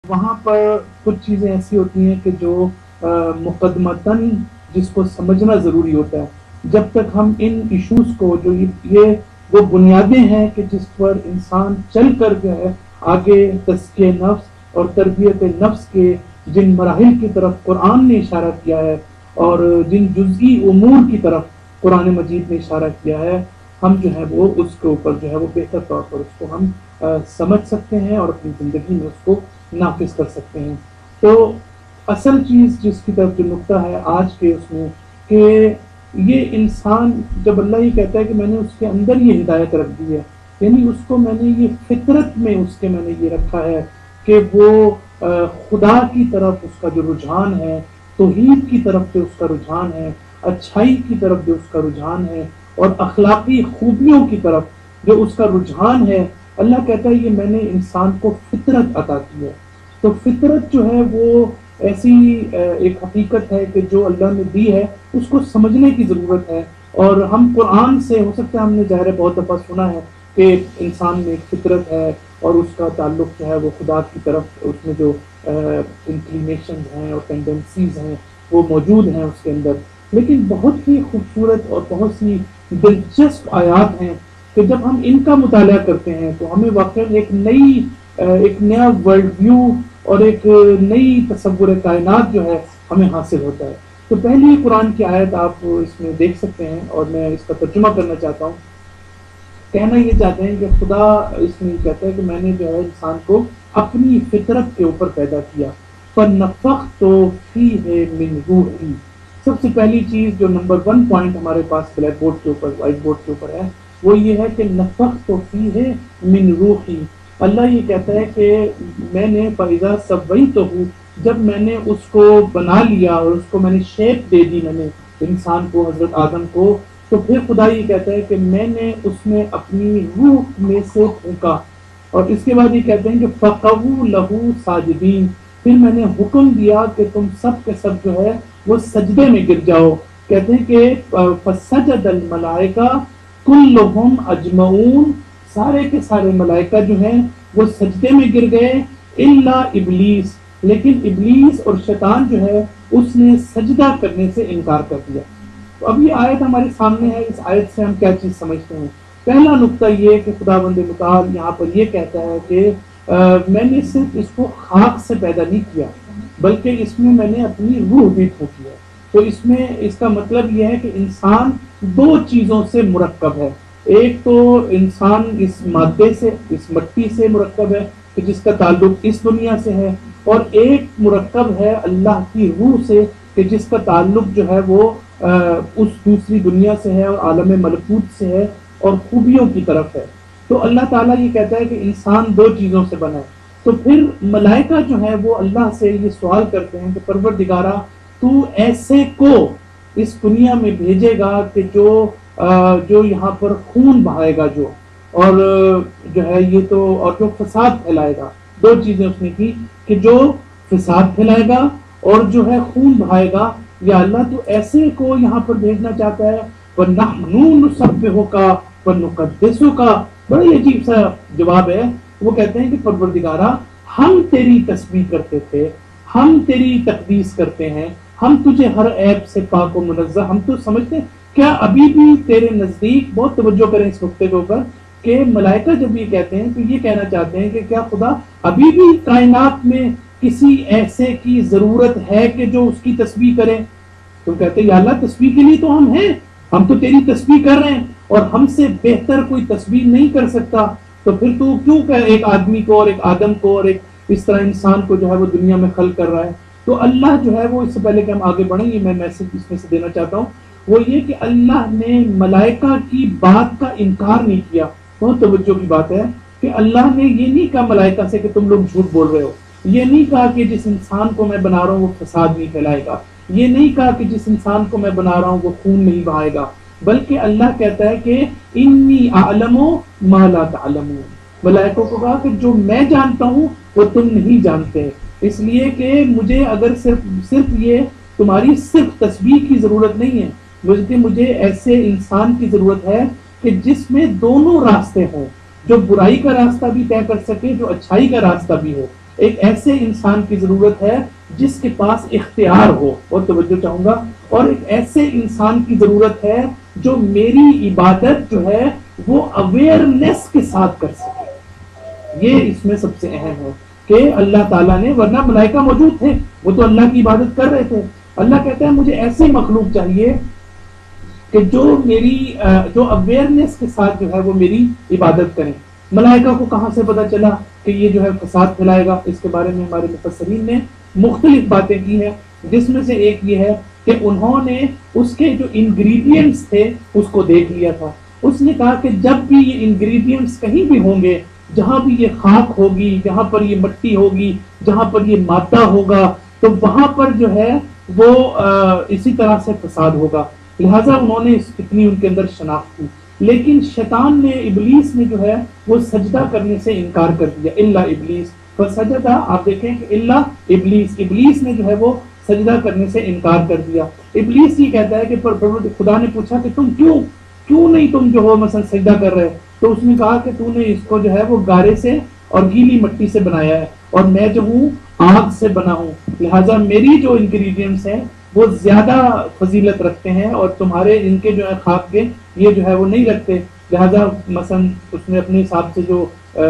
وہاں پر کچھ چیزیں ایسی ہوتی ہیں کہ جو مقدمتاً جس کو سمجھنا ضروری ہوتا ہے. جب تک ہم ان ایشوز کو جو یہ وہ بنیادیں ہیں کہ جس پر انسان چل کر جو ہے آگے تزکیہ نفس اور تربیت نفس کے جن مراحل کی طرف قرآن نے اشارہ کیا ہے اور جن جزئی امور کی طرف قرآن مجید نے اشارہ کیا ہے، ہم جو ہے وہ اس کے اوپر جو ہے وہ بہتر طور پر اس کو ہم سمجھ سکتے ہیں اور اپنی زندگی میں اس کو نافذ کر سکتے ہیں. تو اصل چیز جس کی طرف جو نقطہ ہے آج کے اس میں کہ یہ انسان جب اللہ یہ کہتا ہے کہ میں نے اس کے اندر یہ ہدایت رکھ دی ہے، یعنی اس کو میں نے یہ فطرت میں اس کے میں نے یہ رکھا ہے کہ وہ خدا کی طرف اس کا جو رجحان ہے، توحید کی طرف جو اس کا رجحان ہے، اچھائی کی طرف جو اس کا رجحان ہے اور اخلاقی خوبیوں کی طرف جو اس کا رجحان ہے، اللہ کہتا ہے یہ میں نے انسان کو فطرت عطا کی ہے. تو فطرت جو ہے وہ ایسی ایک حقیقت ہے کہ جو اللہ نے دی ہے، اس کو سمجھنے کی ضرورت ہے. اور ہم قرآن سے ہو سکتا ہے ہم نے ظاہر بہت دفعہ سنا ہے کہ انسان میں ایک فطرت ہے اور اس کا تعلق جو ہے وہ خدا کی طرف، اس میں جو انکلینیشنز ہیں اور ٹینڈنسیز ہیں وہ موجود ہیں اس کے اندر. لیکن بہت ہی خوبصورت اور بہت سی دلچسپ آیات ہیں کہ جب ہم ان کا مطالعہ کرتے ہیں تو ہمیں واقعی ایک نیا ورلڈ ویو اور ایک نئی تصور کائنات جو ہے ہمیں حاصل ہوتا ہے. تو پہلی قرآن کی آیت آپ اس میں دیکھ سکتے ہیں اور میں اس کا ترجمہ کرنا چاہتا ہوں. کہنا یہ چاہتے ہیں کہ خدا اس میں کہتا ہے کہ میں نے جو ہے انسان کو اپنی فطرت کے اوپر پیدا کیا. فَنَفَخْتُ فِيهِ مِنْ رُوحِي. سب سے پہلی چیز جو نمبر 1 پوائنٹ ہمارے پاس بلیک بورڈ کے اوپر، وائٹ بورڈ کے اوپر ہے، وہ یہ ہے کہ نفخت فیہ من روحی. اللہ یہ کہتا ہے کہ میں نے فَإِذَا سَوَّيْتُهُ، جب میں نے اس کو بنا لیا اور اس کو میں نے شیپ دے دی، میں نے انسان کو، حضرت آدم کو، تو پھر خدا یہ کہتا ہے کہ میں نے اس میں اپنی روح میں سے پھونکا. اور اس کے بعد یہ کہتے ہیں کہ فَقَوُوا لَهُ سَاجِدِينَ، پھر میں نے حکم دیا کہ تم سب کے سب جو ہے وہ سجدے میں گر جاؤ. کہتے ہیں کہ فَسَجَدَ الْمَلَائِكَةُ كُلُّهُمْ أَجْمَعُونَ، سارے کے سارے ملائکہ جو ہیں وہ سجدے میں گر گئے، الا ابلیس، لیکن ابلیس اور شیطان جو ہے اس نے سجدہ کرنے سے انکار کر دیا. تو اب یہ آیت ہمارے سامنے ہے. اس آیت سے ہم کیا چیز سمجھتے ہیں؟ پہلا نقطہ یہ کہ خداوند متعال یہاں پر یہ کہتا ہے کہ میں نے صرف اس کو خاک سے پیدا نہیں کیا بلکہ اس میں نے اپنی روح بھی پھونکی ہے. تو اس میں اس کا مطلب یہ ہے کہ انسان 2 چیزوں سے مرکب ہے. ایک تو انسان اس مادے سے، اس مٹی سے مرکب ہے کہ جس کا تعلق اس دنیا سے ہے، اور ایک مرکب ہے اللہ کی روح سے کہ جس کا تعلق جو ہے وہ اس دوسری دنیا سے ہے اور عالم ملکوت سے ہے اور خوبیوں کی طرف ہے. تو اللہ تعالیٰ یہ کہتا ہے کہ انسان 2 چیزوں سے بنا ہے. تو پھر ملائکہ جو ہے وہ اللہ سے یہ سوال کرتے ہیں کہ پروردگارہ تو ایسے کو اس دنیا میں بھیجے گا کہ جو یہاں پر خون بہائے گا، اور جو ہے یہ تو، اور جو فساد پھیلائے گا. 2 چیزیں اس نے کی کہ جو فساد پھیلائے گا اور جو ہے خون بہائے گا. یا اللہ تو ایسے کو یہاں پر بھیجنا چاہتا ہے. وَنَحْنُ نُسَبِّحُكَ وَنُقَدِّسُكَ. بڑا ہی عجیب سا جواب ہے. وہ کہتے ہیں کہ پروردگارہ ہم تیری تسبیح کرتے تھے، ہم تیری تقدیس کرتے ہیں، ہم تجھے ہر عیب سے پاک و منزہ، ہم تو سمجھتے ہیں. کیا ابھی بھی تیرے نزدیک، بہت توجہ کریں اس نقطے کے اوپر، کہ ملائکہ جب یہ کہتے ہیں تو یہ کہنا چاہتے ہیں کہ کیا خدا ابھی بھی کائنات میں کسی ایسے کی ضرورت ہے کہ جو اس کی تسبیح کرے؟ تو کہتے ہیں یا اللہ تسبیح کے لیے تو ہم ہیں، ہم تو تیری تسبیح کر رہے ہیں اور ہم سے بہتر کوئی تسبیح نہیں کر سکتا. تو پھر تو کیوں کہ ایک آدمی کو اور ایک آدم کو اور ایک اس طرح انسان کو جو ہے وہ دنیا میں خلق کر رہا ہے. تو اللہ جو ہے وہ، اس سے پہلے کہ ہم آگے بڑھیں، یہ میں میسج اس میں سے دینا چاہتا ہوں، وہ یہ کہ اللہ نے ملائکہ کی بات کا انکار نہیں کیا. بہت توجہ کی بات ہے کہ اللہ نے یہ نہیں کہا ملائکہ سے کہ تم لوگ جھوٹ بول رہے ہو، یہ نہیں کہا کہ جس انسان کو میں بنا رہا ہوں وہ فساد نہیں پھیلائے گا، یہ نہیں کہا کہ جس انسان کو میں بنا رہا ہوں وہ خون نہیں بہائے گا، بلکہ اللہ کہتا ہے کہ انی اعلم ما لا تعلمون. ملائکوں کو کہا کہ جو میں جانتا ہوں وہ تم نہیں جانتے، اس لیے کہ مجھے اگر صرف یہ تمہاری صرف تسبیح کی ضرورت نہیں ہے، بلکہ مجھے ایسے انسان کی ضرورت ہے کہ جس میں دونوں راستے ہوں، جو برائی کا راستہ بھی طے کر سکے، جو اچھائی کا راستہ بھی ہو. ایک ایسے انسان کی ضرورت ہے جس کے پاس اختیار ہو، اور توجہ چاہوں گا، اور ایک ایسے انسان کی ضرورت ہے جو میری عبادت جو ہے وہ اویئرنیس کے ساتھ کر سکے۔ یہ اس میں سب سے اہم ہے کہ اللہ تعالیٰ نے، ورنہ ملائکہ موجود تھے، وہ تو اللہ کی عبادت کر رہے تھے، اللہ کہتا ہے مجھے ایسے مخلوق چاہیے کہ جو اویئرنیس کے ساتھ جو ہے وہ میری عبادت کریں۔ ملائکہ کو کہاں سے پتا چلا کہ یہ جو ہے فساد پھیلائے گا؟ اس کے بارے میں ہمارے مفسرین نے مختلف باتیں کی ہیں، جس میں سے ایک یہ ہے کہ انہوں نے اس کے جو انگریڈینٹس تھے اس کو دیکھ لیا تھا۔ اس نے کہا کہ جب بھی یہ انگریڈینٹس کہیں بھی ہوں گے، جہاں بھی یہ خاک ہوگی، جہاں پر یہ مٹی ہوگی، جہاں پر یہ مادہ ہوگا، تو وہاں پر جو ہے وہ اسی طرح سے فساد ہوگا، لہٰذا انہوں نے اتنی ان کے اندر شناخت کی۔ لیکن شیطان نے، ابلیس نے جو ہے وہ سجدہ کرنے سے انکار کر دیا، الا ابلیس فسجدہ، آپ دیکھیں کہ الا ابلیس نے جو ہے وہ سجدہ کرنے سے انکار کر دیا۔ ابلیس یہ کہتا ہے کہ خدا نے پوچھا کہ تم کیوں نہیں تم جو ہو مثلا سجدہ کر رہے، تو اس نے کہا کہ تو نے اس کو جو ہے وہ گارے سے اور گیلی مٹی سے بنایا ہے، اور میں جو ہوں آگ سے بنا ہوں، لہٰذا میری جو انگریڈینٹس ہیں وہ زیادہ فضیلت رکھتے ہیں، اور تمہارے ان کے جو ہے خاک کے یہ جو ہے وہ نہیں رکھتے، لہٰذا مثلا اس نے اپنے حساب سے جو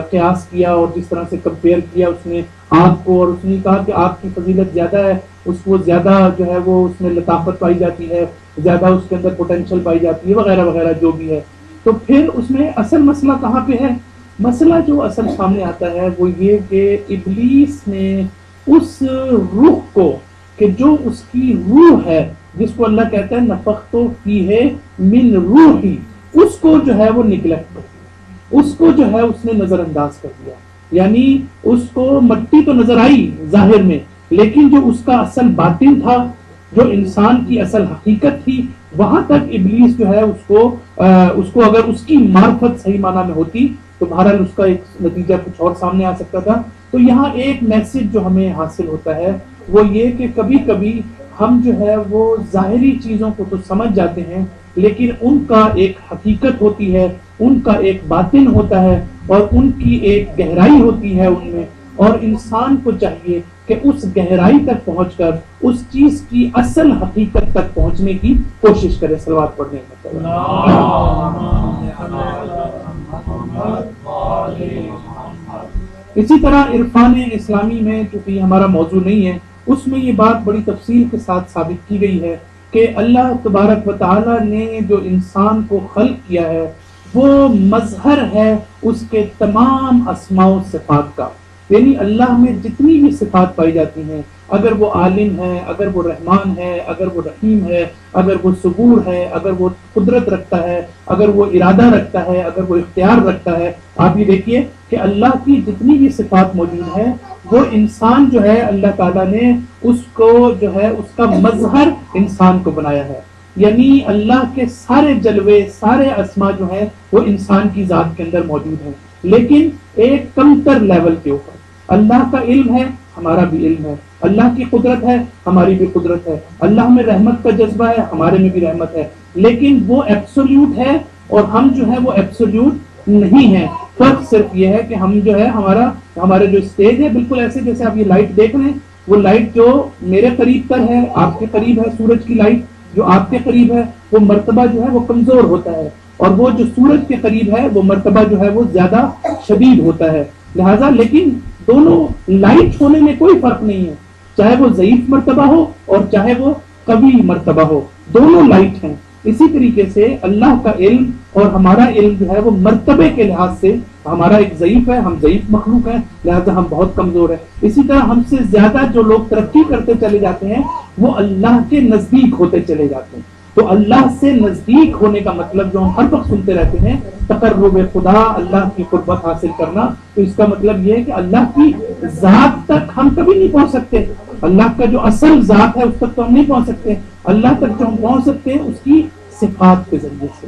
قیاس کیا اور جس طرح سے کمپیئر کیا اس نے آگ کو، اور اس نے کہا کہ آگ کی فضیلت زیادہ ہے، اس کو زیادہ جو ہے وہ اس میں لطافت پائی جاتی ہے، زیادہ اس کے اندر پوٹینشیل پائی جاتی ہے، وغیرہ وغیرہ جو بھی ہے۔ تو پھر اس میں اصل مسئلہ کہاں پہ ہے؟ مسئلہ جو اصل سامنے آتا ہے وہ یہ کہ ابلیس نے اس روح کو، کہ جو اس کی روح ہے، جس کو اللہ کہتا ہے نفخت فیہ من روحی، اس کو جو ہے وہ نگلیکٹ کر دیا، اس کو جو ہے اس نے نظر انداز کر دیا، یعنی اس کو مٹی تو نظر آئی ظاہر میں، لیکن جو اس کا اصل باطن تھا، جو انسان کی اصل حقیقت تھی، وہاں تک ابلیس جو ہے اس کو اگر اس کی معرفت صحیح معنی میں ہوتی تو بہرحال اس کا ایک نتیجہ کچھ اور سامنے آ سکتا تھا۔ تو یہاں ایک میسج جو ہمیں حاصل ہوتا ہے وہ یہ کہ کبھی کبھی ہم جو ہے وہ ظاہری چیزوں کو تو سمجھ جاتے ہیں، لیکن ان کا ایک حقیقت ہوتی ہے، ان کا ایک باطن ہوتا ہے، اور ان کی ایک گہرائی ہوتی ہے ان میں، اور انسان کو چاہیے کہ اس گہرائی تک پہنچ کر اس چیز کی اصل حقیقت تک پہنچنے کی کوشش کرے۔ صلوات پڑھنے میں اسی طرح عرفان اسلامی میں، چونکہ ہمارا موضوع نہیں ہے، اس میں یہ بات بڑی تفصیل کے ساتھ ثابت کی گئی ہے کہ اللہ تبارک و تعالی نے جو انسان کو خلق کیا ہے وہ مظہر ہے اس کے تمام اسماء و صفات کا، یعنی اللہ میں جتنی بھی صفات پائی جاتی ہیں، اگر وہ عالم ہے، اگر وہ رحمان ہے، اگر وہ رحیم ہے، اگر وہ صبور ہے، اگر وہ قدرت رکھتا ہے، اگر وہ ارادہ رکھتا ہے، اگر وہ اختیار رکھتا ہے، آپ یہ دیکھیے کہ اللہ کی جتنی بھی صفات موجود ہیں وہ انسان جو ہے اللہ تعالیٰ نے اس کو جو ہے اس کا مظہر انسان کو بنایا ہے، یعنی اللہ کے سارے جلوے، سارے اسما جو ہیں وہ انسان کی ذات کے اندر موجود ہیں، لیکن ایک کمتر لیول کے اوپر۔ اللہ کا علم ہے، ہمارا بھی علم ہے، اللہ کی قدرت ہے، ہماری بھی قدرت ہے، اللہ میں رحمت کا جذبہ ہے، ہمارے میں بھی رحمت ہے، لیکن وہ ایبسولوٹ ہے اور ہم جو ہے وہ ایبسولوٹ نہیں ہے۔ فرق صرف یہ ہے کہ ہم جو ہے ہمارے جو اسٹیج ہے بالکل ایسے جیسے آپ یہ لائٹ دیکھ رہے ہیں، وہ لائٹ جو میرے قریب پر ہے، آپ کے قریب ہے، سورج کی لائٹ جو آپ کے قریب ہے، وہ مرتبہ جو ہے وہ کمزور ہوتا ہے، اور وہ جو سورج کے قریب ہے وہ مرتبہ جو ہے وہ زیادہ شدید ہوتا ہے، لہذا لیکن دونوں لائٹ ہونے میں کوئی فرق نہیں ہے، چاہے وہ ضعیف مرتبہ ہو اور چاہے وہ قوی مرتبہ ہو، دونوں لائٹ ہیں۔ اسی طریقے سے اللہ کا علم اور ہمارا علم جو ہے وہ مرتبے کے لحاظ سے ہمارا ایک ضعیف ہے، ہم ضعیف مخلوق ہیں، لہذا ہم بہت کمزور ہیں۔ اسی طرح ہم سے زیادہ جو لوگ ترقی کرتے چلے جاتے ہیں وہ اللہ کے نزدیک ہوتے چلے جاتے ہیں۔ تو اللہ سے نزدیک ہونے کا مطلب جو ہم ہر وقت سنتے رہتے ہیں تقرب خدا، اللہ کی قربت حاصل کرنا، تو اس کا مطلب یہ ہے کہ اللہ کی ذات تک ہم کبھی نہیں پہنچ سکتے، اللہ کا جو اصل ذات ہے اس تک تو ہم نہیں پہنچ سکتے، اللہ تک جو ہم پہنچ سکتے ہیں اس کی صفات کے ذریعے سے،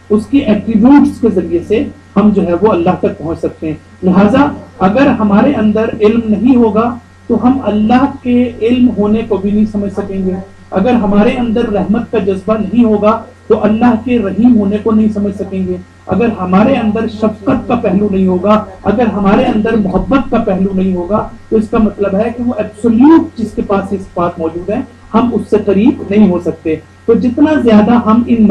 اس کی ایٹریبیوٹس کے ذریعے سے ہم جو ہے وہ اللہ تک پہنچ سکتے ہیں۔ لہٰذا اگر ہمارے اندر علم نہیں ہوگا تو ہم اللہ کے علم ہونے کو بھی نہیں سمجھ سکیں گے، اگر ہمارے اندر رحمت کا جذبہ نہیں ہوگا تو اللہ کے رحیم ہونے کو نہیں سمجھ سکیں گے. اگر ہمارے اندر شفقت کا پہلو نہیں ہوگا, اگر ہمارے اندر محبت کا پہلو نہیں ہوگا, تو اس کا مطلب ہے کہ وہ ایبسولوٹ جس کے پاس یہ صفات موجود ہیں ہم اس سے قریب نہیں ہو سکتے. تو جتنا زیادہ ہم ان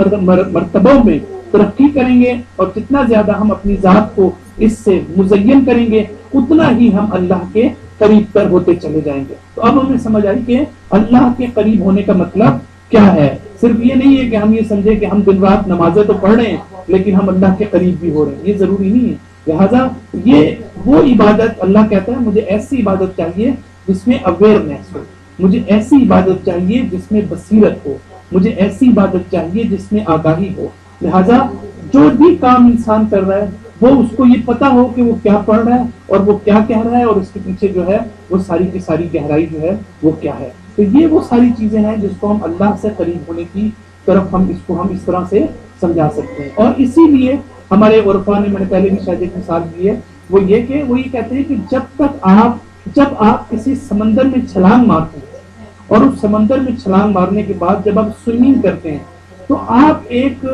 مرتبوں میں ترقی کریں گے اور جتنا زیادہ ہم اپنی ذات کو اس سے مزین کریں گے, اتنا ہی ہم اللہ کے قریب تر ہوتے چلے جائیں گے. تو اب ہمیں سمجھ آئی کہ اللہ کے قریب ہونے کا مطلب کیا ہے. صرف یہ نہیں ہے کہ ہم یہ سمجھے کہ ہم دن رات نمازیں تو پڑھ رہے ہیں لیکن ہم اللہ کے قریب بھی ہو رہے ہیں, یہ ضروری نہیں ہے. لہذا یہ وہ عبادت, اللہ کہتا ہے مجھے ایسی عبادت چاہیے جس میں اویئرنیس ہو, مجھے ایسی عبادت چاہیے جس میں بصیرت ہو, مجھے ایسی عبادت چاہیے جس میں آگاہی ہو. لہذا جو بھی کام انسان کر رہا ہے وہ اس کو یہ پتا ہو کہ وہ کیا پڑھ رہا ہے اور وہ کیا کہہ رہا ہے اور اس کے پیچھے جو ہے وہ ساری کی ساری گہرائی جو ہے وہ کیا ہے. تو یہ وہ ساری چیزیں ہیں جس کو ہم اللہ سے قریب ہونے کی طرف ہم اس طرح سے سمجھا سکتے ہیں. اور اسی لیے ہمارے عرفا نے, میں نے پہلے بھی شاید ایک مثال دی ہے, وہ یہ کہ وہ یہ کہتے ہیں کہ جب آپ کسی سمندر میں چھلانگ مارتے ہیں اور اس سمندر میں چھلانگ مارنے کے بعد جب آپ سوئمنگ کرتے ہیں تو آپ ایک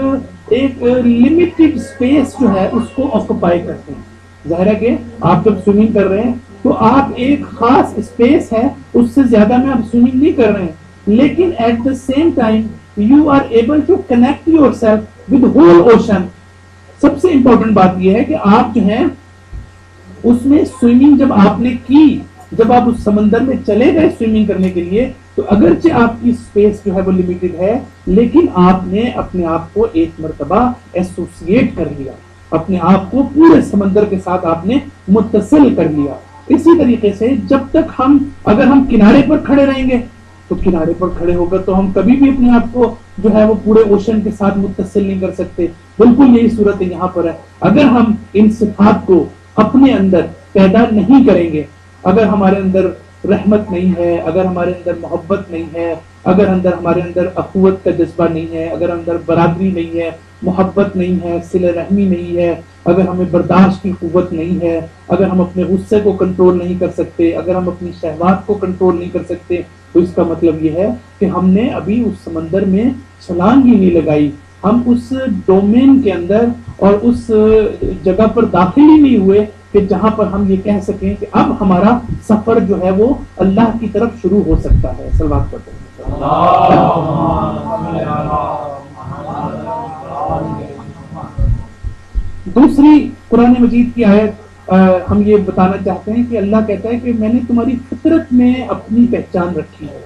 لمیٹڈ اسپیس جو ہے اس کو آکوپائی کرتے ہیں. ظاہر ہے کہ آپ جب سوئمنگ کر رہے ہیں تو آپ ایک خاص اسپیس ہے, اس سے زیادہ میں آپ سوئمنگ نہیں کر رہے ہیں, لیکن at the same time you are able to connect your self with اوشن. سب سے امپورٹنٹ بات یہ ہے کہ آپ جو ہیں اس میں سوئمنگ جب آپ نے کی, جب آپ اس سمندر میں چلے گئے سوئمنگ کرنے کے لیے, تو اگرچہ آپ کی اسپیس جو ہے وہ لمیٹڈ ہے لیکن آپ نے اپنے آپ کو ایک مرتبہ ایسوسیٹ کر لیا, اپنے آپ کو پورے سمندر کے ساتھ آپ نے متصل کر لیا. اسی طریقے سے جب تک اگر ہم کنارے پر کھڑے رہیں گے تو کنارے پر کھڑے ہو کر تو ہم کبھی بھی اپنے آپ کو جو ہے وہ پورے اوشن کے ساتھ متصل نہیں کر سکتے. بالکل یہی صورت یہاں پر ہے. اگر ہم ان صفات کو اپنے اندر پیدا نہیں کریں گے, اگر ہمارے اندر رحمت نہیں ہے, اگر ہمارے اندر محبت نہیں ہے, اگر ہمارے اندر اخوت کا جذبہ نہیں ہے, اگر اندر برادری نہیں ہے, محبت نہیں ہے, صلہ رحمی نہیں ہے, اگر ہمیں برداشت کی قوت نہیں ہے, اگر ہم اپنے غصے کو کنٹرول نہیں کر سکتے, اگر ہم اپنی شہوات کو کنٹرول نہیں کر سکتے, تو اس کا مطلب یہ ہے کہ ہم نے ابھی اس سمندر میں چھلانگ ہی نہیں لگائی, ہم اس ڈومین کے اندر اور اس جگہ پر داخل ہی نہیں ہوئے کہ جہاں پر ہم یہ کہہ سکیں کہ اب ہمارا سفر جو ہے وہ اللہ کی طرف شروع ہو سکتا ہے. صلوات پڑھتے ہیں. دوسری قرآن مجید کی آیت ہم یہ بتانا چاہتے ہیں کہ اللہ کہتا ہے کہ میں نے تمہاری فطرت میں اپنی پہچان رکھی ہے,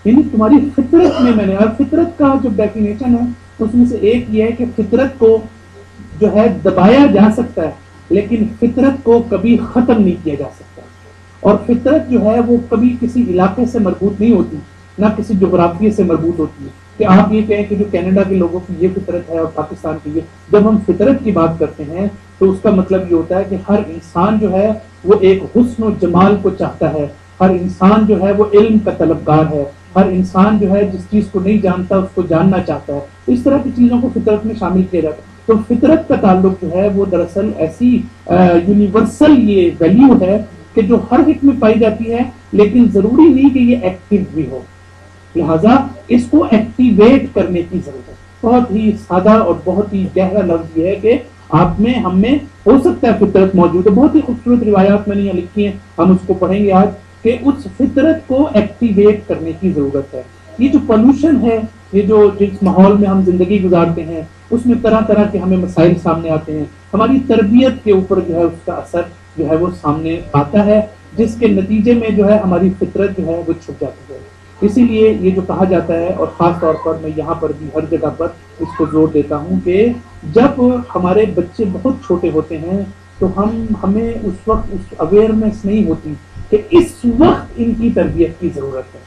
یعنی تمہاری فطرت میں نے, اور فطرت کا جو ڈیفینیشن ہے اس میں سے ایک یہ ہے کہ فطرت کو جو ہے دبایا جا سکتا ہے لیکن فطرت کو کبھی ختم نہیں کیا جا سکتا, اور فطرت جو ہے وہ کبھی کسی علاقے سے مربوط نہیں ہوتی, نہ کسی جغرافیے سے مربوط ہوتی ہے کہ آپ یہ کہیں کہ جو کینیڈا کے لوگوں کی یہ فطرت ہے اور پاکستان کی یہ. جب ہم فطرت کی بات کرتے ہیں تو اس کا مطلب یہ ہوتا ہے کہ ہر انسان جو ہے وہ ایک حسن و جمال کو چاہتا ہے, ہر انسان جو ہے وہ علم کا طلبگار ہے, ہر انسان جو ہے جس چیز کو نہیں جانتا اس کو جاننا چاہتا ہے. اس طرح کی چیزوں کو فطرت میں شامل کیا جاتا ہے. تو فطرت کا تعلق جو ہے وہ دراصل ایسی یونیورسل یہ ویلیو ہے کہ جو ہر ایک میں پائی جاتی ہے لیکن ضروری نہیں کہ یہ ایکٹیو بھی ہو, لہذا اس کو ایکٹیویٹ کرنے کی ضرورت ہے. بہت ہی سادہ اور بہت ہی گہرا لفظ یہ ہے کہ آپ میں ہم میں ہو سکتا ہے فطرت موجود ہے. بہت ہی خوبصورت روایات میں نے یہاں لکھی ہیں, ہم اس کو پڑھیں گے آج کہ اس فطرت کو ایکٹیویٹ کرنے کی ضرورت ہے. یہ جو پولوشن ہے, یہ جو جس ماحول میں ہم زندگی گزارتے ہیں اس میں طرح طرح کے ہمیں مسائل سامنے آتے ہیں, ہماری تربیت کے اوپر جو ہے اس کا اثر جو ہے وہ سامنے آتا ہے, جس کے نتیجے میں جو ہے ہماری فطرت جو ہے وہ چھپ جاتی ہے. اسی لیے یہ جو کہا جاتا ہے, اور خاص طور پر میں یہاں پر بھی ہر جگہ پر اس کو زور دیتا ہوں کہ جب ہمارے بچے بہت چھوٹے ہوتے ہیں تو ہمیں اس وقت اس اویئرنیس نہیں ہوتی کہ اس وقت ان کی تربیت کی ضرورت ہے.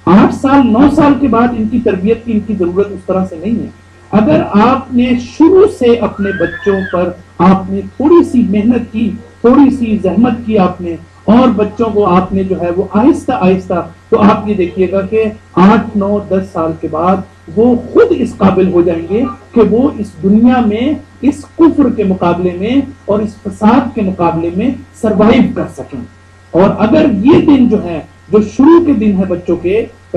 8 سال 9 سال کے بعد ان کی تربیت کی ان کی ضرورت اس طرح سے نہیں ہے. اگر آپ نے شروع سے اپنے بچوں پر آپ نے تھوڑی سی محنت کی, تھوڑی سی زحمت کی آپ نے, اور بچوں کو آپ نے جو ہے وہ آہستہ آہستہ, تو آپ یہ دیکھیے گا کہ 8 9 10 سال کے بعد وہ خود اس قابل ہو جائیں گے کہ وہ اس دنیا میں اس کفر کے مقابلے میں اور اس فساد کے مقابلے میں سروائیو کر سکیں. اور اگر یہ دن جو ہے جو شروع کے دن ہے بچوں کے,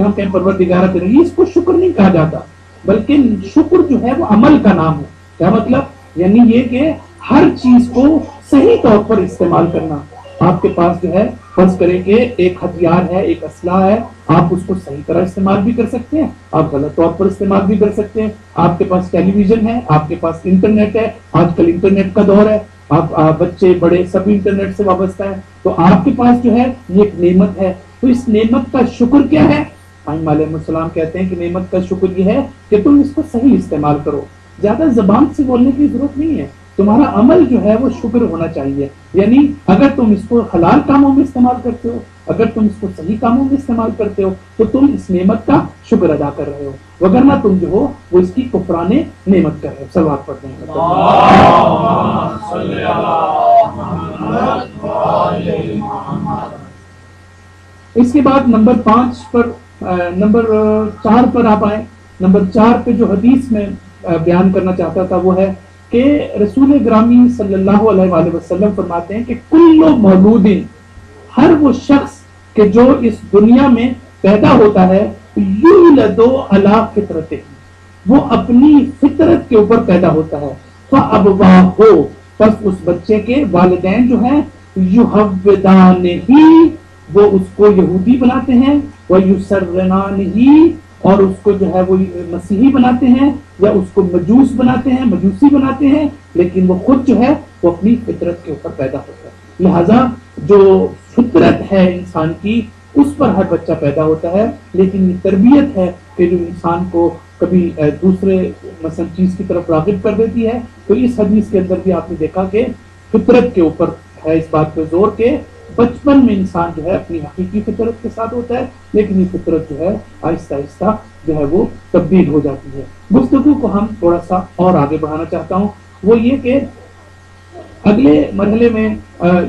کہ ہم کہیں پروردگار تیرے، اس کو شکر نہیں کہا جاتا، بلکہ شکر جو ہے وہ عمل کا نام ہے۔ کیا مطلب؟ یعنی یہ کہ ہر چیز کو صحیح طور پر استعمال کرنا۔ آپ کے پاس جو ہے فرض کریں کہ ایک ہتھیار ہے، ایک اسلحہ ہے، آپ اس کو صحیح طرح استعمال بھی کر سکتے ہیں، آپ غلط طور پر استعمال بھی کر سکتے ہیں۔ آپ کے پاس ٹیلی ویژن ہے، آپ کے پاس انٹرنیٹ ہے، آج کل انٹرنیٹ کا دور ہے، آپ بچے بڑے سب انٹرنیٹ سے وابستہ ہے، تو آپ کے پاس جو ہے یہ ایک نعمت ہے۔ تو اس نعمت کا شکر کیا ہے؟ ائمہ علیہ السلام کہتے ہیں کہ نعمت کا شکر یہ ہے کہ تم اس کو صحیح استعمال کرو۔ زیادہ زبان سے بولنے کی ضرورت نہیں ہے، تمہارا عمل جو ہے وہ شکر ہونا چاہیے۔ یعنی اگر تم اس کو حلال کاموں میں استعمال کرتے ہو، اگر تم اس کو صحیح کاموں میں استعمال کرتے ہو، تو تم اس نعمت کا شکر ادا کر رہے ہو، وگرنہ تم جو ہو وہ اس کی کفران نعمت کر رہے ہو۔ صلوات پڑھتے ہیں۔ اس کے بعد نمبر 4 پر آپ آئیں۔ نمبر 4 پہ جو حدیث میں بیان کرنا چاہتا تھا وہ ہے کہ رسول گرامی صلی اللہ علیہ وآلہ وسلم فرماتے ہیں کہ کل مولود، ہر وہ شخص کہ جو اس دنیا میں پیدا ہوتا ہے، یولد علی فطرتہ، وہ اپنی فطرت کے اوپر پیدا ہوتا ہے، فابواہ، پس اس بچے کے والدین جو ہیں یحودانہ، وہ اس کو یہودی بناتے ہیں، ویسرنانہ، اور اس کو جو ہے وہ مسیحی بناتے ہیں، یا اس کو مجوس بناتے ہیں، مجوسی بناتے ہیں، لیکن وہ خود جو ہے وہ اپنی فطرت کے اوپر پیدا ہوتا ہے۔ لہذا جو فطرت ہے انسان کی، اس پر ہر بچہ پیدا ہوتا ہے، لیکن یہ تربیت ہے کہ جو انسان کو کبھی دوسرے مثلا چیز کی طرف راغب کر دیتی ہے۔ تو اس حدیث کے اندر بھی آپ نے دیکھا کہ فطرت کے اوپر ہے اس بات پہ زور کہ بچپن میں انسان جو ہے اپنی حقیقی فطرت کے ساتھ ہوتا ہے، لیکن یہ فطرت جو ہے آہستہ آہستہ جو ہے وہ تبدیل ہو جاتی ہے۔ گفتگو کو ہم تھوڑا سا اور آگے بڑھانا چاہتا ہوں، وہ یہ کہ اگلے مرحلے میں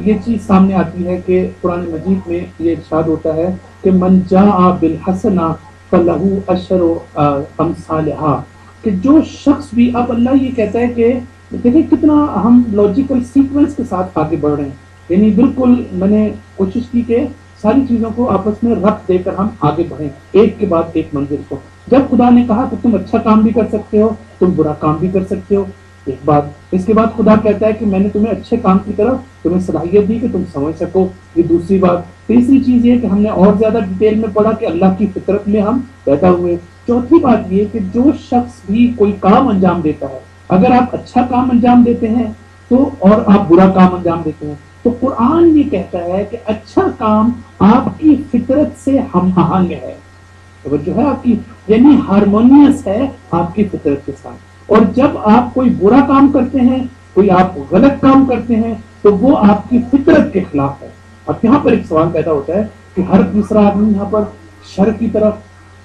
یہ چیز سامنے آتی ہے کہ قرآن مجید میں یہ ارشاد ہوتا ہے کہ من جاء بالحسنہ فلہ عشر امثالہا، کہ جو شخص بھی، اب اللہ یہ کہتا ہے کہ دیکھیں کتنا ہم لاجیکل سیکوینس کے ساتھ آگے بڑھ رہے ہیں، یعنی بالکل میں نے کوشش کی کہ ساری چیزوں کو آپس میں ربط دے کر ہم آگے بڑھیں ایک کے بعد ایک منزل کو۔ جب خدا نے کہا کہ تم اچھا کام بھی کر سکتے ہو، تم برا کام بھی کر سکتے ہو، ایک بات۔ اس کے بعد خدا کہتا ہے کہ میں نے تمہیں اچھے کام کی طرف تمہیں صلاحیت دی کہ تم سمجھ سکو، یہ دوسری بات۔ تیسری چیز یہ کہ ہم نے اور زیادہ ڈیٹیل میں پڑھا کہ اللہ کی فطرت میں ہم پیدا ہوئے۔ چوتھی بات یہ کہ جو شخص بھی کوئی کام انجام دیتا ہے، اگر آپ اچھا کام انجام دیتے ہیں تو اور آپ برا کام انجام دیتے ہیں، تو قرآن یہ کہتا ہے کہ اچھا کام آپ کی فطرت سے ہم آہنگ ہے، جو ہے آپ کی، یعنی ہارمونیس ہے آپ کی فطرت کے ساتھ۔ اور جب آپ کوئی برا کام کرتے ہیں، کوئی آپ غلط کام کرتے ہیں، تو وہ آپ کی فطرت کے خلاف ہے۔ اب یہاں پر ایک سوال پیدا ہوتا ہے کہ ہر تیسرا آدمی یہاں پر شر کی طرف،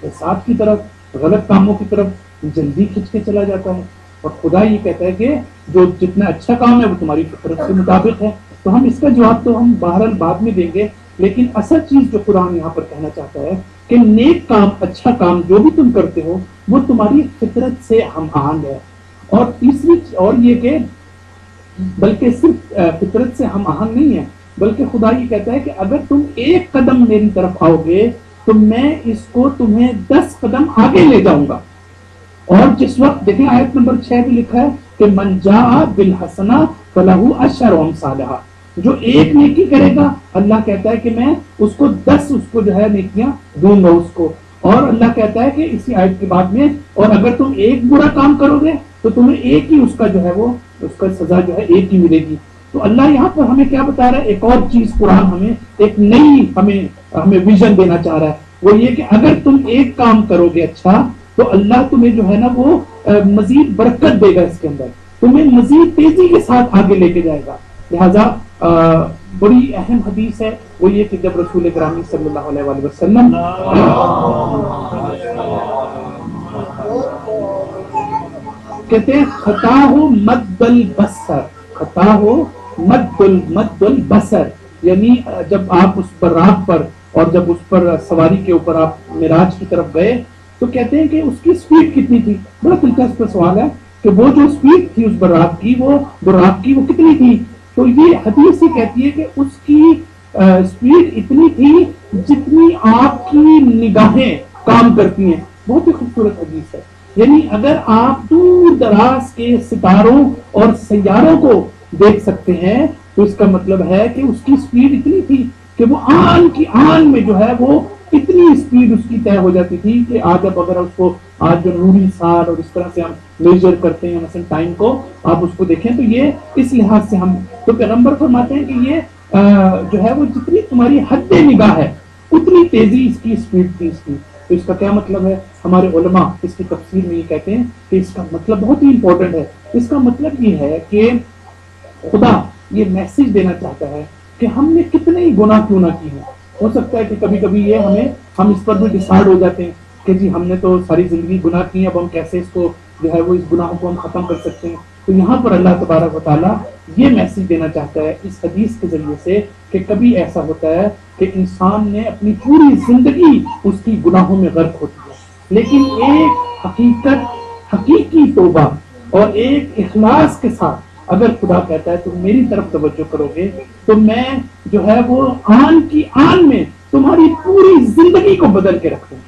فساد کی طرف، غلط کاموں کی طرف جلدی کھنچ کے چلا جاتا ہے، اور خدا یہ کہتا ہے کہ جو جتنا اچھا کام ہے وہ تمہاری فطرت کے مطابق ہے۔ تو ہم اس کا جواب تو ہم بہرحال بعد میں دیں گے، لیکن اصل چیز جو قرآن یہاں پر کہنا چاہتا ہے کہ نیک کام، اچھا کام جو بھی تم کرتے ہو وہ تمہاری فطرت سے ہم آہنگ ہے۔ اور تیسری اور یہ کہ بلکہ صرف فطرت سے ہم آہنگ نہیں ہے، بلکہ خدا یہ کہتا ہے کہ اگر تم ایک قدم میری طرف آؤ گے تو میں اس کو تمہیں 10 قدم آگے لے جاؤں گا۔ اور جس وقت دیکھیں آیت نمبر 6 بھی لکھا ہے کہ من جاء بالحسنہ فلہ عشر امثالہا، جو ایک نیکی کرے گا اللہ کہتا ہے کہ میں اس کو 10 اس کو جو ہے نیکیاں دوں گا اس کو۔ اور اللہ کہتا ہے کہ اسی آیت کے بعد میں، اور اگر تم ایک برا کام کرو گے تو تمہیں ایک ہی اس کا جو ہے وہ اس کا سزا جو ہے ایک ہی ملے گی۔ تو اللہ یہاں پر ہمیں کیا بتا رہا ہے؟ ایک اور چیز قرآن ہمیں ایک نئی ہمیں ویژن دینا چاہ رہا ہے، وہ یہ کہ اگر تم ایک کام کرو گے اچھا تو اللہ تمہیں جو ہے نا وہ مزید برکت دے گا، اس کے اندر تمہیں مزید تیزی کے ساتھ آگے لے کے جائے گا۔ لہذا بڑی اہم حدیث ہے وہ یہ کہ جب رسول گرامی صلی اللہ علیہ وآلہ وسلم کہتے ہیں خطا ہو مد البصر، خطا ہو مد البصر، یعنی جب آپ اس براق پر اور جب اس پر سواری کے اوپر آپ معراج کی طرف گئے تو کہتے ہیں کہ اس کی سپیڈ کتنی تھی؟ بڑا دلچسپ سوال ہے کہ وہ جو سپیڈ تھی اس براق کی وہ کتنی تھی؟ تو یہ حدیث ہی کہتی ہے کہ اس کی سپیڈ اتنی تھی جتنی آپ کی نگاہیں کام کرتی ہیں. بہت ہی خوبصورت حدیث ہے. یعنی اگر آپ دور دراز کے ستاروں اور سیاروں کو دیکھ سکتے ہیں تو اس کا مطلب ہے کہ اس کی سپیڈ اتنی تھی کہ وہ آن کی آن میں جو ہے وہ اتنی سپیڈ اس کی طے ہو جاتی تھی کہ آج اب اگر اس کو آج جو نوری سال اور اس طرح سے ہم میجر کرتے ہیں مثلا ٹائم کو آپ اس کو دیکھیں تو یہ اس لحاظ سے ہم تو پیغمبر فرماتے ہیں کہ یہ جو ہے وہ جتنی تمہاری حد نگاہ ہے اتنی تیزی اس کی سپیڈ تھی اس کی. تو اس کا کیا مطلب ہے؟ ہمارے علماء اس کی تفسیر میں یہ کہتے ہیں کہ اس کا مطلب بہت ہی امپورٹنٹ ہے. اس کا مطلب یہ ہے کہ خدا یہ میسج دینا چاہتا ہے کہ ہم نے کتنے ہی گناہ کیوں نہ کی ہیں. ہو سکتا ہے کہ کبھی کبھی یہ ہم اس پر بھی ڈسائیڈ ہو جاتے ہیں کہ جی ہم نے تو ساری زندگی گناہ کی ہیں, اب ہم کیسے اس کو جو ہے وہ اس گناہوں کو ہم ختم کر سکتے ہیں. تو یہاں پر اللہ تبارک و تعالیٰ یہ میسج دینا چاہتا ہے اس حدیث کے ذریعے سے کہ کبھی ایسا ہوتا ہے کہ انسان نے اپنی پوری زندگی اس کی گناہوں میں غرق ہوتی ہے, لیکن ایک حقیقی توبہ اور ایک اخلاص کے ساتھ اگر خدا کہتا ہے تم میری طرف توجہ کرو گے تو میں جو ہے وہ آن کی آن میں تمہاری پوری زندگی کو بدل کے رکھ دوں گا.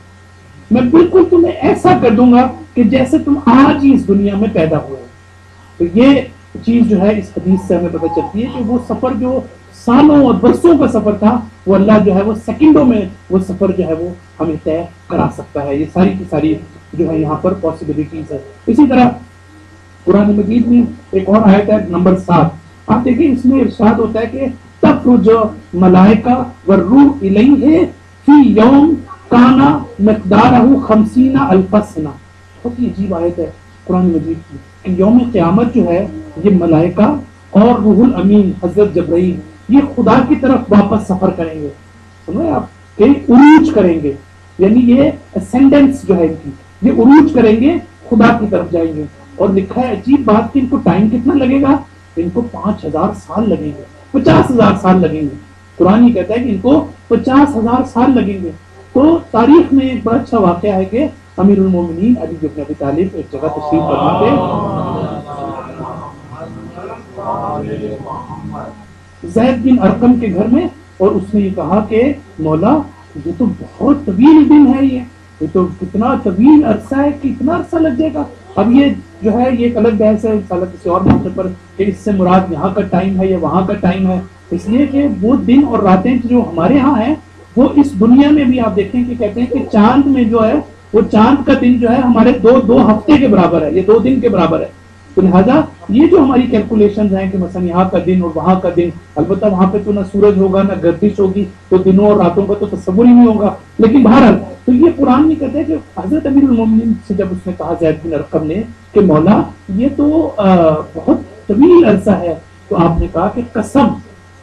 میں بالکل تمہیں ایسا کر دوں گا کہ جیسے تم آج ہی اس دنیا میں پیدا ہوئے. تو یہ چیز جو ہے اس حدیث سے ہمیں پتہ چلتی ہے کہ وہ سفر جو سالوں اور برسوں کا سفر تھا وہ اللہ جو ہے وہ سیکنڈوں میں وہ سفر جو ہے وہ ہمیں طے کرا سکتا ہے. یہ ساری کی ساری جو ہے یہاں پر پاسبلٹیز ہے. اسی طرح قرآن مجید میں ایک اور آیت ہے نمبر 7. آپ دیکھیں اس میں ارشاد ہوتا ہے کہ تخرج ملائکہ والروح الیہ فی یوم کانا مقدارہ 50 الف سنہ. بہت ہی عجیب آیت ہے قرآن مجید کی کہ یوم قیامت جو ہے یہ ملائکہ اور روح الامین حضرت جبرائیل یہ خدا کی طرف واپس سفر کریں گے. سنیں آپ کہ عروج کریں گے, یعنی یہ اسینڈنس جو ہے ان کی یہ عروج کریں گے, خدا کی طرف جائیں گے. اور لکھا ہے عجیب بات کہ ان کو ٹائم کتنا لگے گا؟ ان کو 5000 سال لگیں گے, 50,000 سال لگیں گے. قرآن یہ کہتا ہے کہ ان کو 50,000 سال لگیں گے. تو تاریخ میں ایک بڑا اچھا واقعہ ہے کہ امیر المومنین علی بن ابی طالب ایک جگہ تشریف فرما تھے, زید بن ارقم کے گھر میں, اور اس نے یہ کہا کہ مولا یہ تو بہت طویل دن ہے, یہ تو کتنا طویل عرصہ ہے کہ اتنا عرصہ لگ جائے گا. اب یہ جو ہے یہ ایک الگ بحث ہے انشاءاللہ کسی اور موقع پر کہ اس سے مراد یہاں کا ٹائم ہے یا وہاں کا ٹائم ہے, اس لیے کہ وہ دن اور راتیں جو ہمارے ہاں ہیں وہ اس دنیا میں بھی آپ دیکھیں کہ کہتے ہیں کہ چاند میں جو ہے وہ چاند کا دن جو ہے ہمارے دو ہفتے کے برابر ہے, یہ 2 دن کے برابر ہے. تو لہٰذا یہ جو ہماری کیلکولیشنز ہیں کہ مثلا یہاں کا دن اور وہاں کا دن, البتہ وہاں پہ تو نہ سورج ہوگا نہ گردش ہوگی تو دنوں اور راتوں کا تو تصور ہی نہیں ہوگا, لیکن بہرحال تو یہ قرآن میں کہتے ہیں کہ حضرت امیر المومنین سے جب اس نے کہا زید بن ارقم نے کہ مولا یہ تو بہت طویل عرصہ ہے, تو آپ نے کہا کہ قسم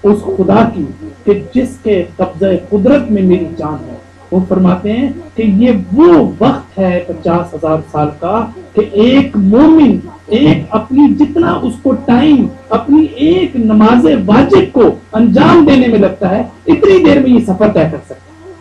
اس خدا کی کہ جس کے قبضہ قدرت میں میری جان ہے. وہ فرماتے ہیں کہ یہ وہ وقت ہے 50,000 سال کا کہ ایک مومن ایک اپنی جتنا اس کو ٹائم اپنی ایک نماز واجب کو انجام دینے میں لگتا ہے اتنی دیر میں یہ سفر طے کر سکتا ہے.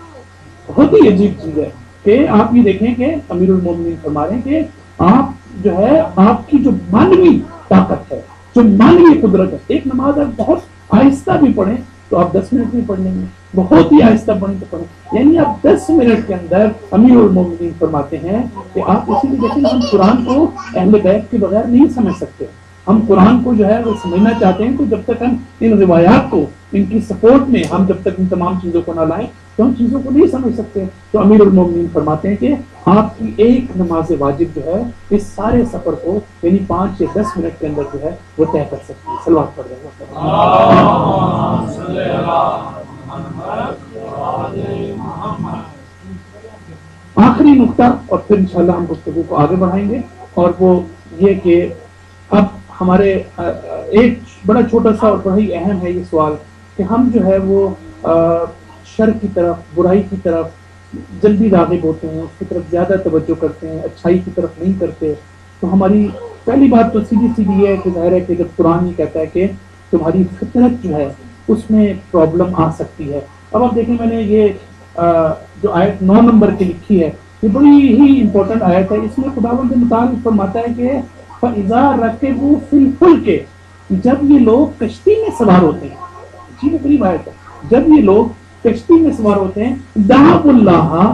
بہت ہی عجیب چیز ہے کہ آپ یہ دیکھیں کہ امیر المومنین فرما رہے ہیں کہ آپ جو ہے آپ کی جو مانوی طاقت ہے, جو مانوی قدرت ہے, ایک نماز آپ بہت آہستہ بھی پڑھیں تو آپ 10 منٹ میں پڑھ لیں گے, بہت ہی آہستہ پڑھیں تو پڑھیں, یعنی آپ 10 منٹ کے اندر امیر المومنین فرماتے ہیں کہ آپ اسی لیے دیکھیں ہم قرآن کو اہل بیت کے بغیر نہیں سمجھ سکتے. ہم قرآن کو جو ہے وہ سمجھنا چاہتے ہیں تو جب تک ہم ان روایات کو ان کی سپورٹ میں ہم جب تک ان تمام چیزوں کو نہ لائیں تو ہم چیزوں کو نہیں سمجھ سکتے. تو امیر المومنین فرماتے ہیں کہ آپ کی ایک نماز واجب جو ہے اس سارے سفر کو یعنی 5 یا 10 منٹ کے اندر جو ہے وہ طے کر سکتی ہے. صلوات پڑھ رہے آخری نقطہ اور پھر انشاءاللہ ہم گفتگو کو آگے بڑھائیں گے, اور وہ یہ کہ اب ہمارے ایک بڑا چھوٹا سا اور بڑا ہی اہم ہے یہ سوال کہ ہم جو ہے وہ شر کی طرف برائی کی طرف جلدی راغب ہوتے ہیں, اس کی طرف زیادہ توجہ کرتے ہیں, اچھائی کی طرف نہیں کرتے. تو ہماری پہلی بات تو سیدھی یہ ہے کہ ظاہر ہے کہ جب قرآن یہ کہتا ہے کہ تمہاری فطرت جو ہے اس میں پرابلم آ سکتی ہے. اب آپ دیکھیں میں نے یہ جو آیت 9 نمبر کی لکھی ہے یہ بڑی ہی امپورٹنٹ آیت ہے. اس میں خداوند متعال فرماتا ہے کہ فَإِذَا رَكِبُوا فِي الْفُلْكِ جب یہ لوگ کشتی میں سوار ہوتے ہیں, جی بڑی بات ہے, جب یہ لوگ کشتی میں سوار ہوتے ہیں دعوا اللہ